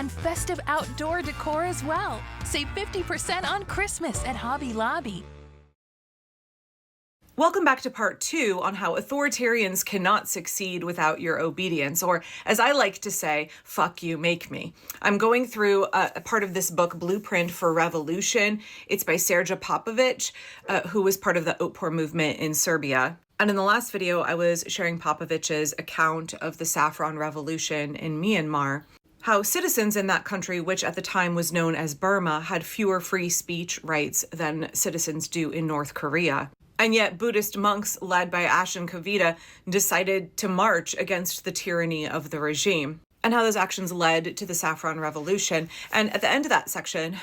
and festive outdoor decor as well. Save 50% on Christmas at Hobby Lobby. Welcome back to part 2 on how authoritarians cannot succeed without your obedience, or as I like to say, fuck you, make me. I'm going through a part of this book, Blueprint for Revolution. It's by Sergej Popovic, who was part of the Otpor movement in Serbia. And in the last video, I was sharing Popovic's account of the Saffron Revolution in Myanmar, how citizens in that country, which at the time was known as Burma, had fewer free speech rights than citizens do in North Korea. And yet Buddhist monks led by Ashen Kavita decided to march against the tyranny of the regime, and how those actions led to the Saffron Revolution. And at the end of that section,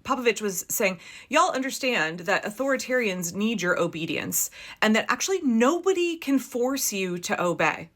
Popovic was saying, y'all understand that authoritarians need your obedience, and that actually nobody can force you to obey.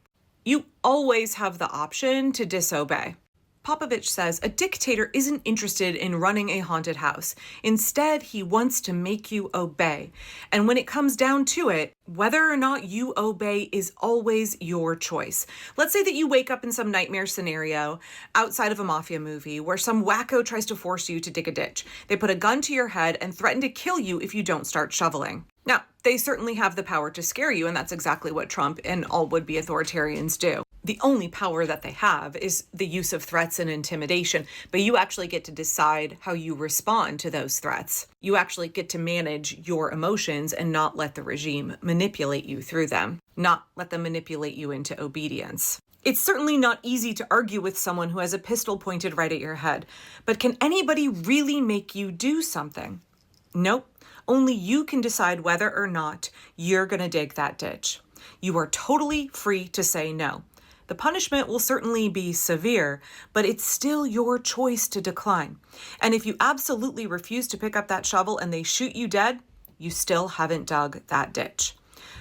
You always have the option to disobey. Popovic says a dictator isn't interested in running a haunted house. Instead, he wants to make you obey. And when it comes down to it, whether or not you obey is always your choice. Let's say that you wake up in some nightmare scenario outside of a mafia movie where some wacko tries to force you to dig a ditch. They put a gun to your head and threaten to kill you if you don't start shoveling. Now, they certainly have the power to scare you, and that's exactly what Trump and all would-be authoritarians do. The only power that they have is the use of threats and intimidation, but you actually get to decide how you respond to those threats. You actually get to manage your emotions and not let the regime manipulate you through them, not let them manipulate you into obedience. It's certainly not easy to argue with someone who has a pistol pointed right at your head, but can anybody really make you do something? Nope. Only you can decide whether or not you're going to dig that ditch. You are totally free to say no. The punishment will certainly be severe, but it's still your choice to decline. And if you absolutely refuse to pick up that shovel and they shoot you dead, you still haven't dug that ditch.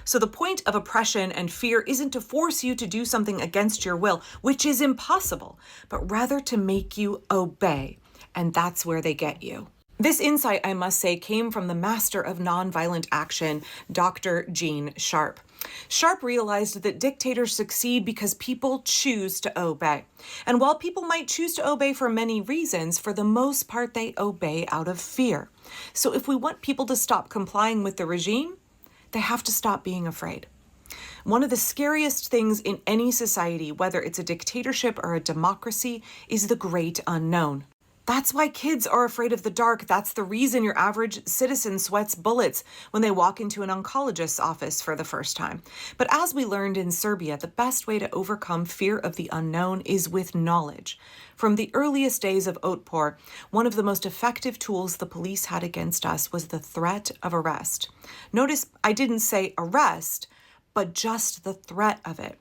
So the point of oppression and fear isn't to force you to do something against your will, which is impossible, but rather to make you obey. And that's where they get you. This insight, I must say, came from the master of nonviolent action, Dr. Gene Sharp. Sharp realized that dictators succeed because people choose to obey. And while people might choose to obey for many reasons, for the most part, they obey out of fear. So if we want people to stop complying with the regime, they have to stop being afraid. One of the scariest things in any society, whether it's a dictatorship or a democracy, is the great unknown. That's why kids are afraid of the dark. That's the reason your average citizen sweats bullets when they walk into an oncologist's office for the first time. But as we learned in Serbia, the best way to overcome fear of the unknown is with knowledge. From the earliest days of Otpor, one of the most effective tools the police had against us was the threat of arrest. Notice I didn't say arrest, but just the threat of it.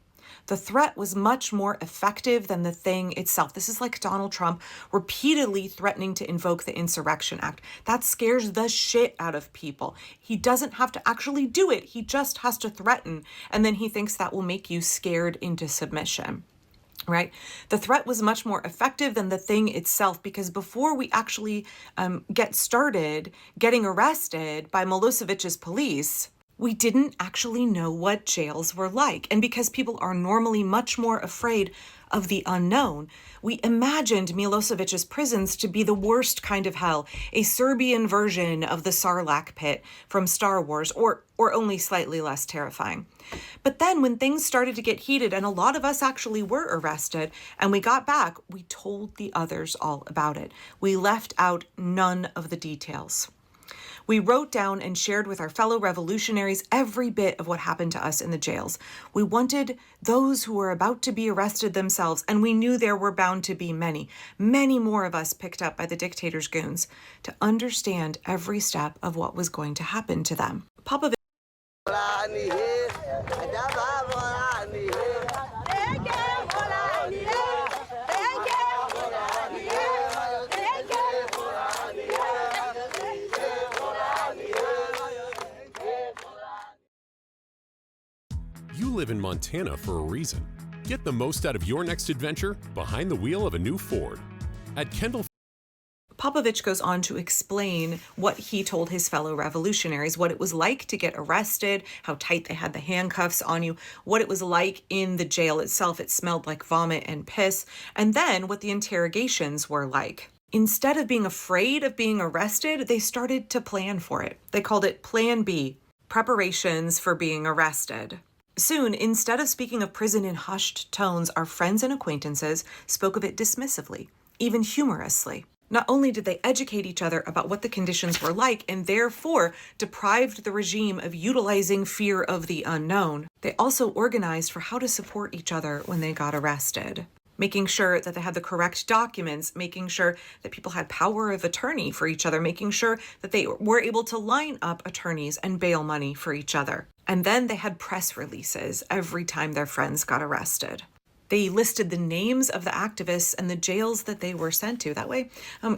The threat was much more effective than the thing itself. This is like Donald Trump repeatedly threatening to invoke the Insurrection Act. That scares the shit out of people. He doesn't have to actually do it. He just has to threaten, and then he thinks that will make you scared into submission. Right? The threat was much more effective than the thing itself, because before we actually get started getting arrested by Milosevic's police, we didn't actually know what jails were like. And because people are normally much more afraid of the unknown, we imagined Milosevic's prisons to be the worst kind of hell, a Serbian version of the Sarlacc pit from Star Wars, or only slightly less terrifying. But then when things started to get heated, and a lot of us actually were arrested, and we got back, we told the others all about it. We left out none of the details. We wrote down and shared with our fellow revolutionaries every bit of what happened to us in the jails. We wanted those who were about to be arrested themselves, and we knew there were bound to be many, many more of us picked up by the dictator's goons, to understand every step of what was going to happen to them. Popovic You live in Montana for a reason. Get the most out of your next adventure behind the wheel of a new Ford. At Kendall Popovich goes on to explain what he told his fellow revolutionaries, what it was like to get arrested, how tight they had the handcuffs on you, what it was like in the jail itself. It smelled like vomit and piss, and then what the interrogations were like. Instead of being afraid of being arrested, they started to plan for it. They called it Plan B, preparations for being arrested. Soon, instead of speaking of prison in hushed tones, our friends and acquaintances spoke of it dismissively, even humorously. Not only did they educate each other about what the conditions were like and therefore deprived the regime of utilizing fear of the unknown, they also organized for how to support each other when they got arrested. Making sure that they had the correct documents, making sure that people had power of attorney for each other, making sure that they were able to line up attorneys and bail money for each other. And then they had press releases every time their friends got arrested. They listed the names of the activists and the jails that they were sent to. That way,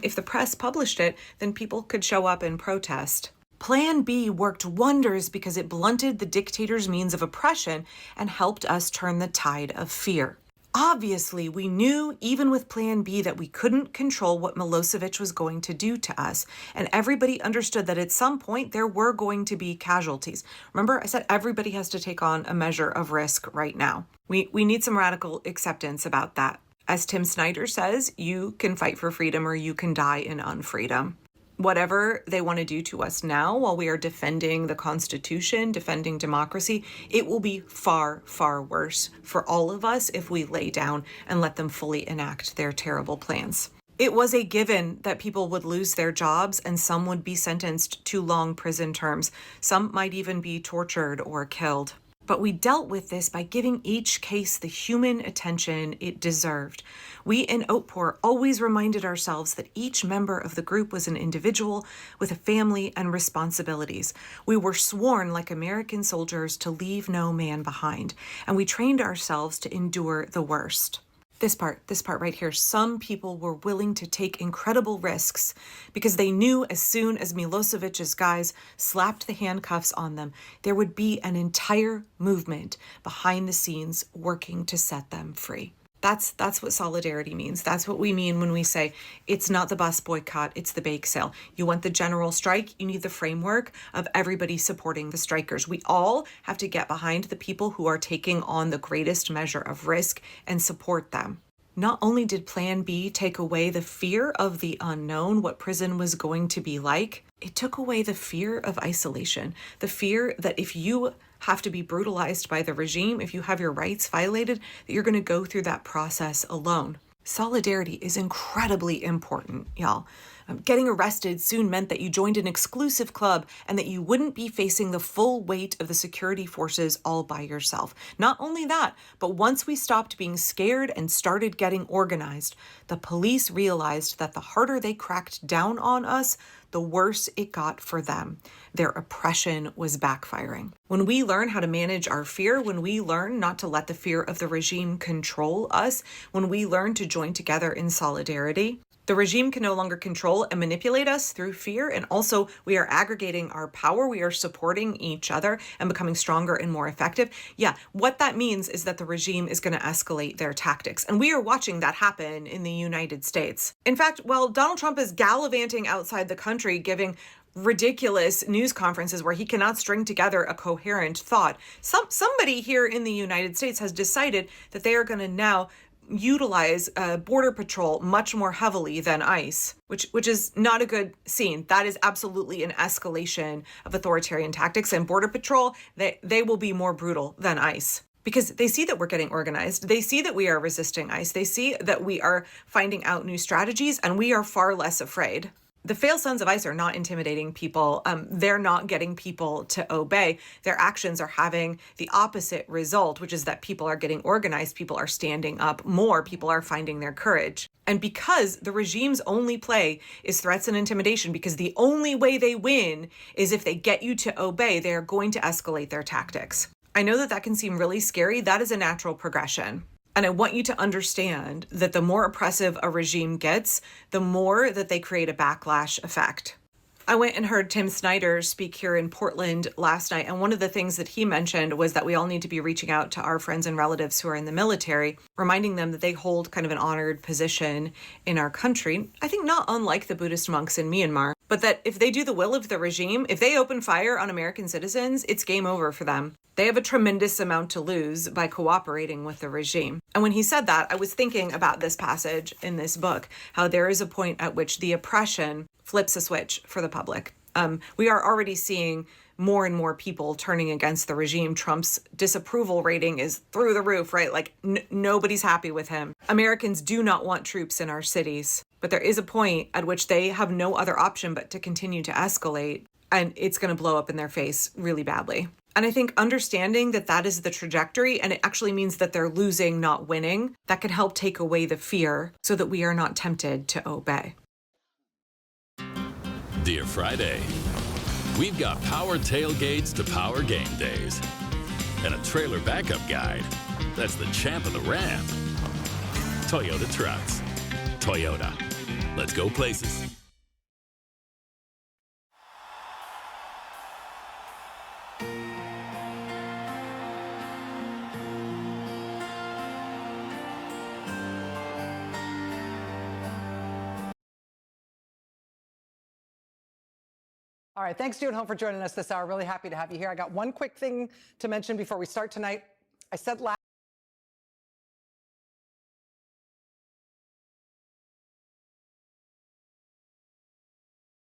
if the press published it, then people could show up and protest. Plan B worked wonders because it blunted the dictator's means of oppression and helped us turn the tide of fear. Obviously, we knew even with Plan B that we couldn't control what Milosevic was going to do to us, and everybody understood that at some point there were going to be casualties. Remember, I said everybody has to take on a measure of risk right now. We need some radical acceptance about that. As Tim Snyder says, you can fight for freedom or you can die in unfreedom. Whatever they want to do to us now while we are defending the Constitution, defending democracy, it will be far, far worse for all of us if we lay down and let them fully enact their terrible plans. It was a given that people would lose their jobs and some would be sentenced to long prison terms. Some might even be tortured or killed. But we dealt with this by giving each case the human attention it deserved. We in Outpour always reminded ourselves that each member of the group was an individual with a family and responsibilities. We were sworn like American soldiers to leave no man behind, and we trained ourselves to endure the worst. This part right here, some people were willing to take incredible risks because they knew as soon as Milosevic's guys slapped the handcuffs on them, there would be an entire movement behind the scenes working to set them free. That's what solidarity means. That's what we mean when we say it's not the bus boycott, it's the bake sale. You want the general strike, you need the framework of everybody supporting the strikers. We all have to get behind the people who are taking on the greatest measure of risk and support them. Not only did Plan B take away the fear of the unknown, what prison was going to be like, it took away the fear of isolation, the fear that if you have to be brutalized by the regime, if you have your rights violated, that you're going to go through that process alone. Solidarity is incredibly important, y'all. Getting arrested soon meant that you joined an exclusive club and that you wouldn't be facing the full weight of the security forces all by yourself. Not only that, but once we stopped being scared and started getting organized, the police realized that the harder they cracked down on us, the worse it got for them. Their oppression was backfiring. When we learn how to manage our fear, when we learn not to let the fear of the regime control us, when we learn to join together in solidarity, the regime can no longer control and manipulate us through fear, and also we are aggregating our power, we are supporting each other and becoming stronger and more effective. Yeah, what that means is that the regime is going to escalate their tactics, and we are watching that happen in the United States. In fact, while Donald Trump is gallivanting outside the country, giving ridiculous news conferences where he cannot string together a coherent thought, somebody here in the United States has decided that they are going to now utilize Border Patrol much more heavily than ICE, which is not a good scene. That is absolutely an escalation of authoritarian tactics, and Border Patrol, they will be more brutal than ICE. Because they see that we're getting organized. They see that we are resisting ICE. They see that we are finding out new strategies, and we are far less afraid. The fail sons of ICE are not intimidating people. They're not getting people to obey. Their actions are having the opposite result, which is that people are getting organized, people are standing up more, people are finding their courage. And because the regime's only play is threats and intimidation, because the only way they win is if they get you to obey, they are going to escalate their tactics. I know that can seem really scary. That is a natural progression. And I want you to understand that the more oppressive a regime gets, the more that they create a backlash effect. I went and heard Tim Snyder speak here in Portland last night, and one of the things that he mentioned was that we all need to be reaching out to our friends and relatives who are in the military, reminding them that they hold kind of an honored position in our country. I think not unlike the Buddhist monks in Myanmar, but that if they do the will of the regime, if they open fire on American citizens, it's game over for them. They have a tremendous amount to lose by cooperating with the regime. And when he said that, I was thinking about this passage in this book, how there is a point at which the oppression flips a switch for the public. We are already seeing more and more people turning against the regime. Trump's disapproval rating is through the roof, right? Like nobody's happy with him. Americans do not want troops in our cities, but there is a point at which they have no other option but to continue to escalate, and it's going to blow up in their face really badly. And I think understanding that that is the trajectory, and it actually means that they're losing, not winning, that can help take away the fear so that we are not tempted to obey. Dear Friday, we've got power tailgates to power game days and a trailer backup guide. That's the champ of the ramp. Toyota trucks. Toyota. Let's go places. All right, thanks, Stu at Home, for joining us this hour. Really happy to have you here. I got one quick thing to mention before we start tonight. I said last